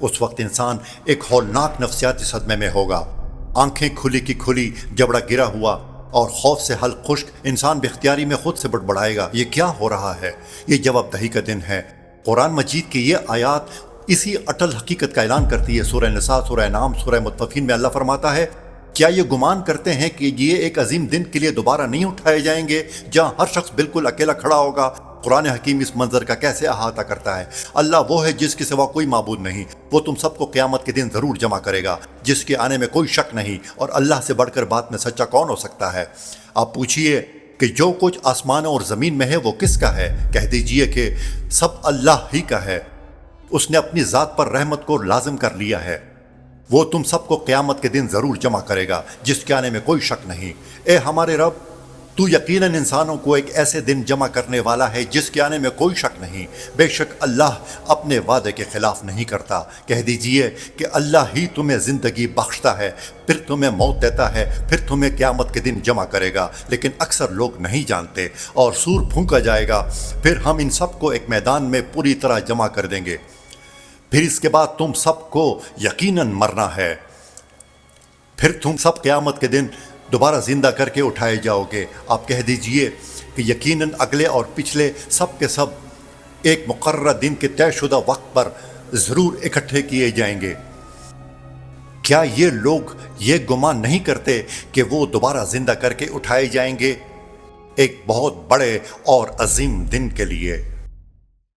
اس وقت انسان ایک ہولناک نفسیاتی صدمے میں ہوگا۔ آنکھیں کھلی کی کھلی، جبڑا گرا ہوا اور خوف سے حلق خشک، انسان بے اختیاری میں خود سے بڑبڑائے گا، یہ کیا ہو رہا ہے؟ یہ جواب دہی کا دن ہے۔ قرآن مجید کی یہ آیات اسی اٹل حقیقت کا اعلان کرتی ہے۔ سورہ نساء، سورہ انعام، سورہ مطففین میں اللہ فرماتا ہے، کیا یہ گمان کرتے ہیں کہ یہ ایک عظیم دن کے لیے دوبارہ نہیں اٹھائے جائیں گے جہاں ہر شخص بالکل اکیلا کھڑا ہوگا؟ قرآن حکیم اس منظر کا کیسے احاطہ کرتا ہے۔ اللہ وہ ہے جس کے سوا کوئی معبود نہیں، وہ تم سب کو قیامت کے دن ضرور جمع کرے گا، جس کے آنے میں کوئی شک نہیں، اور اللہ سے بڑھ کر بات میں سچا کون ہو سکتا ہے؟ آپ پوچھئے کہ جو کچھ آسمانوں اور زمین میں ہے وہ کس کا ہے؟ کہہ دیجئے کہ سب اللہ ہی کا ہے۔ اس نے اپنی ذات پر رحمت کو لازم کر لیا ہے۔ وہ تم سب کو قیامت کے دن ضرور جمع کرے گا، جس کے آنے میں کوئی شک نہیں۔ اے ہمارے رب، تو یقیناً انسانوں کو ایک ایسے دن جمع کرنے والا ہے جس کے آنے میں کوئی شک نہیں۔ بے شک اللہ اپنے وعدے کے خلاف نہیں کرتا۔ کہہ دیجئے کہ اللہ ہی تمہیں زندگی بخشتا ہے، پھر تمہیں موت دیتا ہے، پھر تمہیں قیامت کے دن جمع کرے گا، لیکن اکثر لوگ نہیں جانتے۔ اور سور پھونکا جائے گا، پھر ہم ان سب کو ایک میدان میں پوری طرح جمع کر دیں گے، پھر اس کے بعد تم سب کو یقیناً مرنا ہے، پھر تم سب قیامت کے دن دوبارہ زندہ کر کے اٹھائے جاؤ گے۔ آپ کہہ دیجئے کہ یقیناً اگلے اور پچھلے سب کے سب ایک مقررہ دن کے طے شدہ وقت پر ضرور اکٹھے کیے جائیں گے۔ کیا یہ لوگ یہ گمان نہیں کرتے کہ وہ دوبارہ زندہ کر کے اٹھائے جائیں گے ایک بہت بڑے اور عظیم دن کے لیے؟